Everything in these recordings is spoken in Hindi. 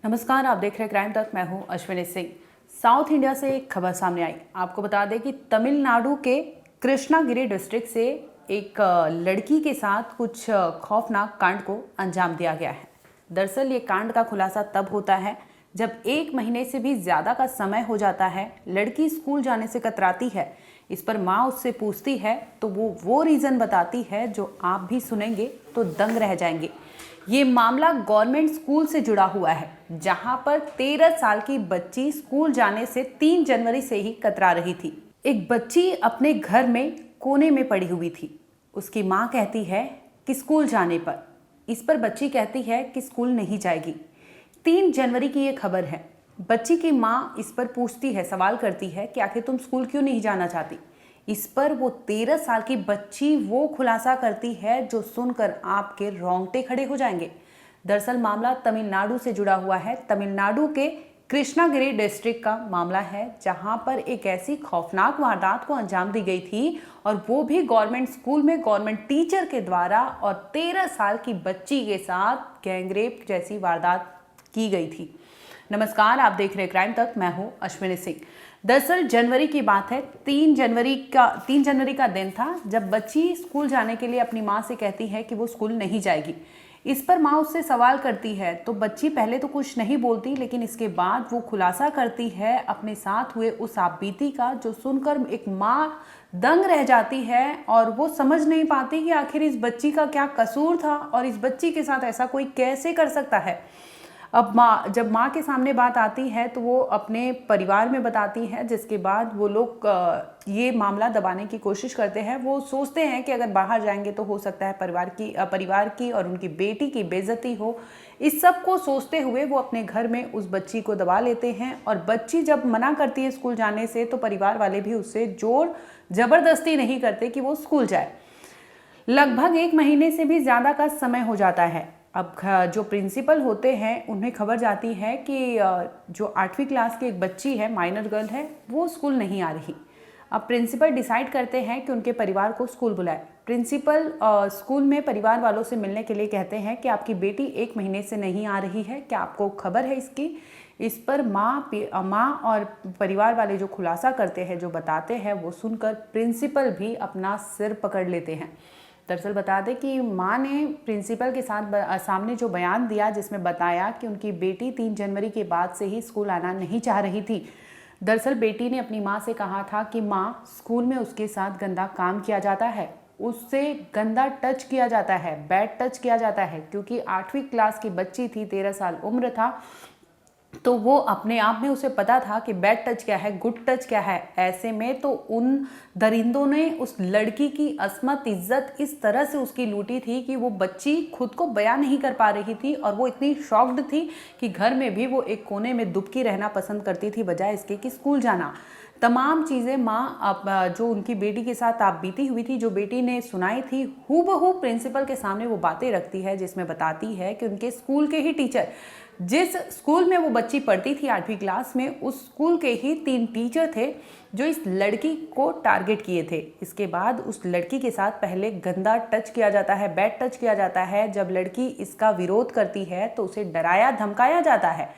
नमस्कार, आप देख रहे हैं क्राइम तक। मैं हूं अश्विनी सिंह। साउथ इंडिया से एक खबर सामने आई। आपको बता दें कि तमिलनाडु के कृष्णागिरी डिस्ट्रिक्ट से एक लड़की के साथ कुछ खौफनाक कांड को अंजाम दिया गया है। दरअसल ये कांड का खुलासा तब होता है जब 1 महीने से भी ज़्यादा का समय हो जाता है। लड़की स्कूल जाने से कतराती है। इस पर माँ उससे पूछती है तो वो रीज़न बताती है जो आप भी सुनेंगे तो दंग रह जाएंगे। ये मामला गवर्नमेंट स्कूल से जुड़ा हुआ है, जहां पर 13 साल की बच्ची स्कूल जाने से 3 जनवरी से ही कतरा रही थी। एक बच्ची अपने घर में कोने में पड़ी हुई थी। उसकी माँ कहती है कि स्कूल जाने पर, इस पर बच्ची कहती है कि स्कूल नहीं जाएगी। 3 जनवरी की ये खबर है। बच्ची की माँ इस पर पूछती है, सवाल करती है कि आखिर तुम स्कूल क्यों नहीं जाना चाहती। इस पर वो 13 साल की बच्ची वो खुलासा करती है जो सुनकर आपके रोंगटे खड़े हो जाएंगे। दरअसल मामला तमिलनाडु से जुड़ा हुआ है। तमिलनाडु के कृष्णागिरी डिस्ट्रिक्ट का मामला है, जहां पर एक ऐसी खौफनाक वारदात को अंजाम दी गई थी, और वो भी गवर्नमेंट स्कूल में गवर्नमेंट टीचर के द्वारा, और 13 साल की बच्ची के साथ गैंगरेप जैसी वारदात की गई थी। नमस्कार, आप देख रहे हैं क्राइम तक। मैं हूं अश्विनी सिंह। दरअसल जनवरी की बात है। 3 जनवरी का दिन था जब बच्ची स्कूल जाने के लिए अपनी माँ से कहती है कि वो स्कूल नहीं जाएगी। इस पर माँ उससे सवाल करती है तो बच्ची पहले तो कुछ नहीं बोलती, लेकिन इसके बाद वो खुलासा करती है अपने साथ हुए उस आपबीती का, जो सुनकर एक माँ दंग रह जाती है और वो समझ नहीं पाती कि आखिर इस बच्ची का क्या कसूर था और इस बच्ची के साथ ऐसा कोई कैसे कर सकता है। अब जब माँ के सामने बात आती है तो वो अपने परिवार में बताती है, जिसके बाद वो लोग ये मामला दबाने की कोशिश करते हैं। वो सोचते हैं कि अगर बाहर जाएंगे तो हो सकता है परिवार की और उनकी बेटी की बेइज्जती हो। इस सब को सोचते हुए वो अपने घर में उस बच्ची को दबा लेते हैं, और बच्ची जब मना करती है स्कूल जाने से तो परिवार वाले भी उससे जोर जबरदस्ती नहीं करते कि वो स्कूल जाए। लगभग 1 महीने से भी ज़्यादा का समय हो जाता है। अब जो प्रिंसिपल होते हैं उन्हें खबर जाती है कि जो 8वीं क्लास की एक बच्ची है, माइनर गर्ल है, वो स्कूल नहीं आ रही। अब प्रिंसिपल डिसाइड करते हैं कि उनके परिवार को स्कूल बुलाए। प्रिंसिपल स्कूल में परिवार वालों से मिलने के लिए कहते हैं कि आपकी बेटी 1 महीने से नहीं आ रही है, क्या आपको खबर है इसकी। इस पर माँ और परिवार वाले जो खुलासा करते हैं, जो बताते हैं, वो सुनकर प्रिंसिपल भी अपना सिर पकड़ लेते हैं। दरअसल बता दें कि माँ ने प्रिंसिपल के सामने जो बयान दिया, जिसमें बताया कि उनकी बेटी 3 जनवरी के बाद से ही स्कूल आना नहीं चाह रही थी। दरअसल बेटी ने अपनी माँ से कहा था कि माँ, स्कूल में उसके साथ गंदा काम किया जाता है, उससे गंदा टच किया जाता है, बैड टच किया जाता है, क्योंकि 8वीं क्लास की बच्ची थी, 13 साल उम्र था, तो वो अपने आप में उसे पता था कि बैड टच क्या है, गुड टच क्या है। ऐसे में तो उन दरिंदों ने उस लड़की की अस्मत इज्जत इस तरह से उसकी लूटी थी कि वो बच्ची खुद को बयान नहीं कर पा रही थी, और वो इतनी शॉक्ड थी कि घर में भी वो एक कोने में दुबकी रहना पसंद करती थी, बजाय इसके कि स्कूल जाना। तमाम चीज़ें माँ जो उनकी बेटी के साथ आप बीती हुई थी, जो बेटी ने सुनाई थी, हूबहू प्रिंसिपल के सामने वो बातें रखती है, जिसमें बताती है कि उनके स्कूल के ही टीचर, जिस स्कूल में वो बच्ची पढ़ती थी 8वीं क्लास में, उस स्कूल के ही 3 टीचर थे जो इस लड़की को टारगेट किए थे। इसके बाद उस लड़की के साथ पहले गंदा टच किया जाता है, बैड टच किया जाता है। जब लड़की इसका विरोध करती है तो उसे डराया धमकाया जाता है,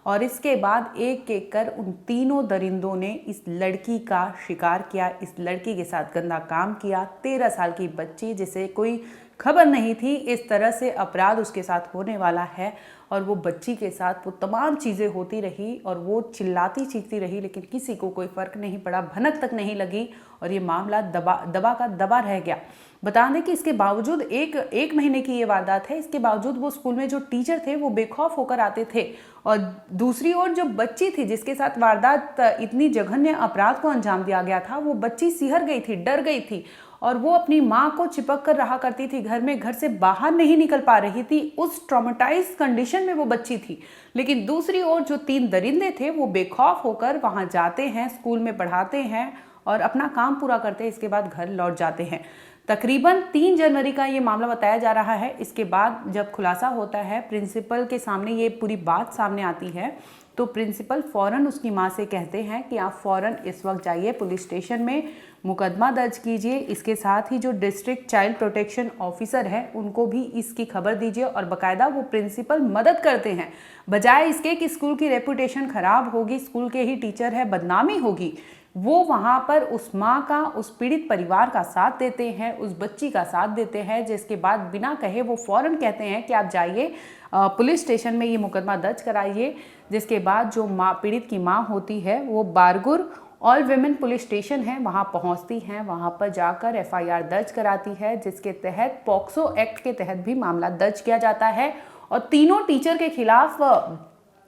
और इसके बाद एक एक कर उन तीनों दरिंदों ने इस लड़की का शिकार किया, इस लड़की के साथ गंदा काम किया। 13 साल की बच्ची, जिसे कोई खबर नहीं थी इस तरह से अपराध उसके साथ होने वाला है, और वो बच्ची के साथ वो तमाम चीज़ें होती रही, और वो चिल्लाती चीखती रही, लेकिन किसी को कोई फ़र्क नहीं पड़ा, भनक तक नहीं लगी, और ये मामला दबा का दबा रह गया। बता दें कि इसके बावजूद एक महीने की ये वारदात है, इसके बावजूद वो स्कूल में जो टीचर थे वो बेखौफ होकर आते थे, और दूसरी ओर जो बच्ची थी जिसके साथ वारदात, इतनी जघन्य अपराध को अंजाम दिया गया था, वो बच्ची सिहर गई थी, डर गई थी, और वो अपनी माँ को चिपक कर रहा करती थी घर में, घर से बाहर नहीं निकल पा रही थी। उस ट्रॉमेटाइज्ड कंडीशन में वो बच्ची थी। लेकिन दूसरी ओर जो 3 दरिंदे थे वो बेखौफ होकर वहाँ जाते हैं, स्कूल में पढ़ाते हैं और अपना काम पूरा करते हैं, इसके बाद घर लौट जाते हैं। तकरीबन 3 जनवरी का ये मामला बताया जा रहा है। इसके बाद जब खुलासा होता है, प्रिंसिपल के सामने ये पूरी बात सामने आती है, तो प्रिंसिपल फ़ौरन उसकी माँ से कहते हैं कि आप फ़ौरन इस वक्त जाइए पुलिस स्टेशन में, मुकदमा दर्ज कीजिए। इसके साथ ही जो डिस्ट्रिक्ट चाइल्ड प्रोटेक्शन ऑफिसर है उनको भी इसकी खबर दीजिए और बाकायदा वो प्रिंसिपल मदद करते हैं। बजाय इसके कि स्कूल की रेपुटेशन ख़राब होगी, स्कूल के ही टीचर है, बदनामी होगी, वो वहाँ पर उस माँ का, उस पीड़ित परिवार का साथ देते हैं, उस बच्ची का साथ देते हैं, जिसके बाद बिना कहे वो फ़ौरन कहते हैं कि आप जाइए पुलिस स्टेशन में ये मुकदमा दर्ज कराइए। जिसके बाद जो माँ, पीड़ित की माँ होती है, वो बारगुर ऑल विमेन पुलिस स्टेशन है वहाँ पहुँचती हैं, वहाँ पर जाकर एफआईआर दर्ज कराती है, जिसके तहत पॉक्सो एक्ट के तहत भी मामला दर्ज किया जाता है और तीनों टीचर के खिलाफ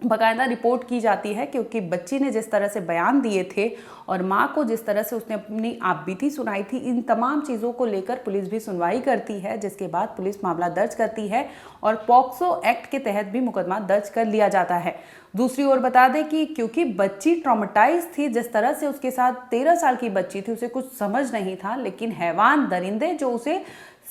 बाकायदा रिपोर्ट की जाती है, क्योंकि बच्ची ने जिस तरह से बयान दिए थे और माँ को जिस तरह से उसने अपनी आपबीती सुनाई थी, इन तमाम चीज़ों को लेकर पुलिस भी सुनवाई करती है। जिसके बाद पुलिस मामला दर्ज करती है और पॉक्सो एक्ट के तहत भी मुकदमा दर्ज कर लिया जाता है। दूसरी ओर बता दें कि क्योंकि बच्ची ट्रॉमेटाइज थी, जिस तरह से उसके साथ 13 साल की बच्ची थी, उसे कुछ समझ नहीं था, लेकिन हैवान दरिंदे जो उसे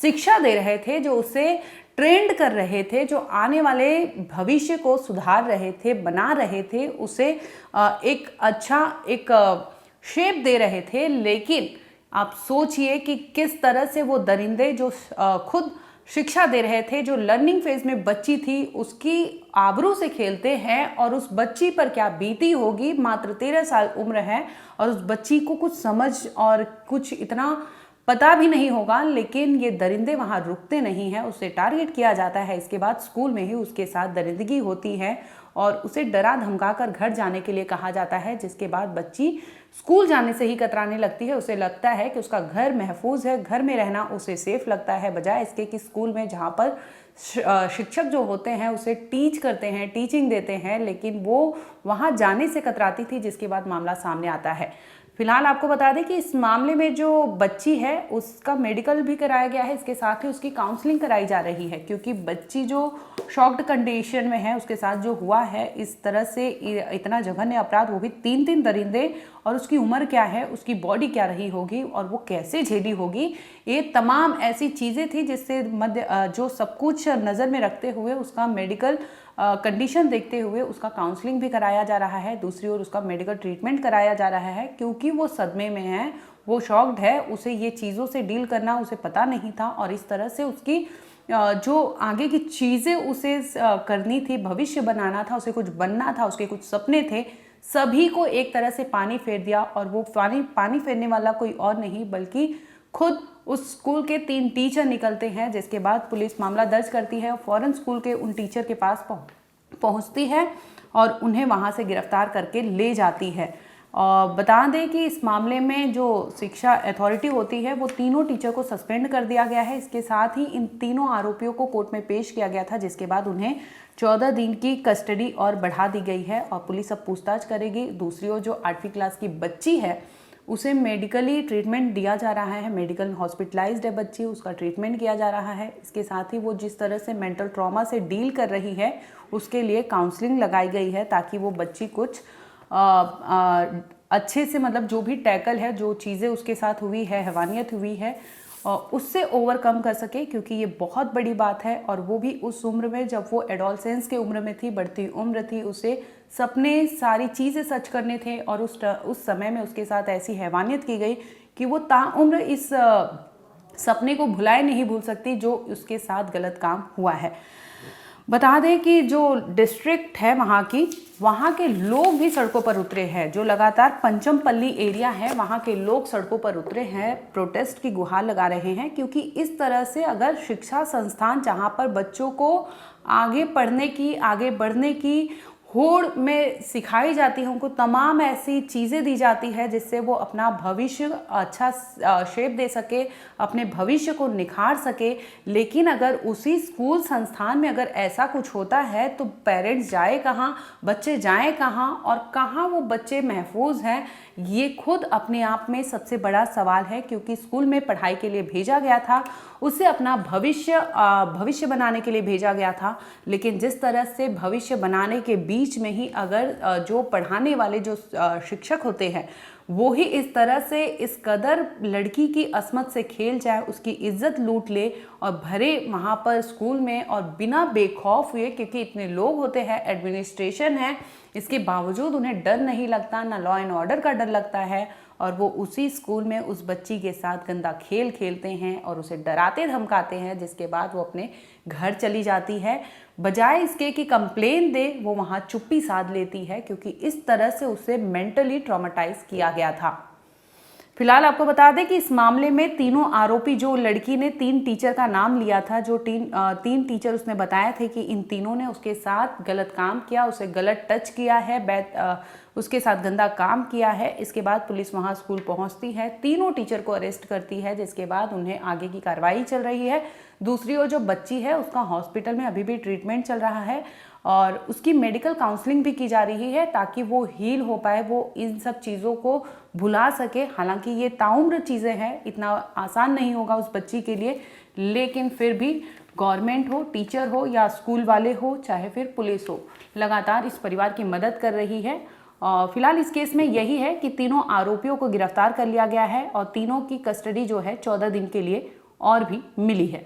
शिक्षा दे रहे थे, जो उसे ट्रेंड कर रहे थे, जो आने वाले भविष्य को सुधार रहे थे, बना रहे थे, उसे एक अच्छा एक शेप दे रहे थे। लेकिन आप सोचिए कि किस तरह से वो दरिंदे जो खुद शिक्षा दे रहे थे, जो लर्निंग फेज में बच्ची थी, उसकी आबरू से खेलते हैं और उस बच्ची पर क्या बीती होगी। मात्र 13 साल उम्र है और उस बच्ची को कुछ समझ और कुछ इतना पता भी नहीं होगा, लेकिन ये दरिंदे वहाँ रुकते नहीं हैं, उसे टारगेट किया जाता है। इसके बाद स्कूल में ही उसके साथ दरिंदगी होती है और उसे डरा धमका कर घर जाने के लिए कहा जाता है, जिसके बाद बच्ची स्कूल जाने से ही कतराने लगती है। उसे लगता है कि उसका घर महफूज है, घर में रहना उसे सेफ लगता है, बजाय इसके कि स्कूल में जहाँ पर शिक्षक जो होते हैं उसे टीच करते हैं, टीचिंग देते हैं, लेकिन वो वहाँ जाने से कतराती थी, जिसके बाद मामला सामने आता है। फिलहाल आपको बता दें कि इस मामले में जो बच्ची है उसका मेडिकल भी कराया गया है, इसके साथ ही उसकी काउंसलिंग कराई जा रही है, क्योंकि बच्ची जो शॉक्ड कंडीशन में है, उसके साथ जो हुआ है इस तरह से इतना जघन्य अपराध, वो भी 3-3 दरिंदे, और उसकी उम्र क्या है, उसकी बॉडी क्या रही होगी और वो कैसे झेली होगी, ये तमाम ऐसी चीज़ें थी जिससे जो सब कुछ नज़र में रखते हुए उसका मेडिकल कंडीशन देखते हुए उसका काउंसलिंग भी कराया जा रहा है। दूसरी ओर उसका मेडिकल ट्रीटमेंट कराया जा रहा है, क्योंकि वो सदमे में है, वो शॉक्ड है, उसे ये चीज़ों से डील करना उसे पता नहीं था और इस तरह से उसकी जो आगे की चीज़ें उसे करनी थी, भविष्य बनाना था, उसे कुछ बनना था, उसके कुछ सपने थे, सभी को एक तरह से पानी फेर दिया। और वो पानी फेरने वाला कोई और नहीं बल्कि खुद उस स्कूल के 3 टीचर निकलते हैं। जिसके बाद पुलिस मामला दर्ज करती है और फौरन स्कूल के उन टीचर के पास पहुंचती है और उन्हें वहां से गिरफ्तार करके ले जाती है। और बता दें कि इस मामले में जो शिक्षा अथॉरिटी होती है वो तीनों टीचर को सस्पेंड कर दिया गया है। इसके साथ ही इन तीनों आरोपियों को कोर्ट में पेश किया गया था, जिसके बाद उन्हें 14 दिन की कस्टडी और बढ़ा दी गई है और पुलिस अब पूछताछ करेगी। दूसरी ओर जो 8वीं क्लास की बच्ची है उसे मेडिकली ट्रीटमेंट दिया जा रहा है, मेडिकल हॉस्पिटलाइज्ड है बच्ची, उसका ट्रीटमेंट किया जा रहा है। इसके साथ ही वो जिस तरह से मेंटल ट्रॉमा से डील कर रही है उसके लिए काउंसलिंग लगाई गई है, ताकि वो बच्ची कुछ अच्छे से, मतलब जो भी टैकल है, जो चीज़ें उसके साथ हुई है, हैवानियत हुई है, उससे ओवरकम कर सके, क्योंकि ये बहुत बड़ी बात है। और वो भी उस उम्र में जब वो एडोलसेंस के उम्र में थी, बढ़ती उम्र थी, उसे सपने, सारी चीज़ें सच करने थे और उस समय में उसके साथ ऐसी हैवानियत की गई कि वो ताउम्र इस सपने को भुलाए नहीं भूल सकती जो उसके साथ गलत काम हुआ है। बता दें कि जो डिस्ट्रिक्ट है वहाँ के लोग भी सड़कों पर उतरे हैं। जो लगातार पंचमपल्ली एरिया है वहाँ के लोग सड़कों पर उतरे हैं, प्रोटेस्ट की गुहार लगा रहे हैं, क्योंकि इस तरह से अगर शिक्षा संस्थान जहाँ पर बच्चों को आगे पढ़ने की, आगे बढ़ने की होड़ में सिखाई जाती है, उनको तमाम ऐसी चीज़ें दी जाती है जिससे वो अपना भविष्य अच्छा शेप दे सके, अपने भविष्य को निखार सके, लेकिन अगर उसी स्कूल संस्थान में अगर ऐसा कुछ होता है तो पेरेंट्स जाए कहाँ, बच्चे जाएं कहाँ और कहाँ वो बच्चे महफूज हैं, ये खुद अपने आप में सबसे बड़ा सवाल है। क्योंकि स्कूल में पढ़ाई के लिए भेजा गया था, उसे अपना भविष्य बनाने के लिए भेजा गया था, लेकिन जिस तरह से भविष्य बनाने के बीच में ही अगर जो पढ़ाने वाले जो शिक्षक होते हैं वो ही इस तरह से इस कदर लड़की की अस्मत से खेल जाए, उसकी इज्जत लूट ले और भरे वहाँ पर स्कूल में और बिना बेखौफ हुए, क्योंकि इतने लोग होते हैं, एडमिनिस्ट्रेशन है, इसके बावजूद उन्हें डर नहीं लगता, ना लॉ एंड ऑर्डर का डर लगता है, और वो उसी स्कूल में उस बच्ची के साथ गंदा खेल खेलते हैं और उसे डराते धमकाते हैं, जिसके बाद वो अपने घर चली जाती है। बजाय इसके कि कंप्लेन दे, वो वहाँ चुप्पी साध लेती है, क्योंकि इस तरह से उसे मेंटली ट्रॉमेटाइज किया गया था। फिलहाल आपको बता दें कि इस मामले में तीनों आरोपी, जो लड़की ने 3 टीचर का नाम लिया था, जो 3 टीचर उसने बताए थे कि इन तीनों ने उसके साथ गलत काम किया, उसे गलत टच किया है, उसके साथ गंदा काम किया है। इसके बाद पुलिस वहां स्कूल पहुंचती है, तीनों टीचर को अरेस्ट करती है, जिसके बाद उन्हें आगे की कार्रवाई चल रही है। दूसरी ओर जो बच्ची है उसका हॉस्पिटल में अभी भी ट्रीटमेंट चल रहा है और उसकी मेडिकल काउंसलिंग भी की जा रही है, ताकि वो हील हो पाए, वो इन सब चीज़ों को भुला सके। हालांकि ये ताउम्र चीज़ें हैं, इतना आसान नहीं होगा उस बच्ची के लिए, लेकिन फिर भी गवर्नमेंट हो, टीचर हो या स्कूल वाले हो, चाहे फिर पुलिस हो, लगातार इस परिवार की मदद कर रही है। और फिलहाल इस केस में यही है कि तीनों आरोपियों को गिरफ्तार कर लिया गया है और तीनों की कस्टडी जो है 14 दिन के लिए और भी मिली है।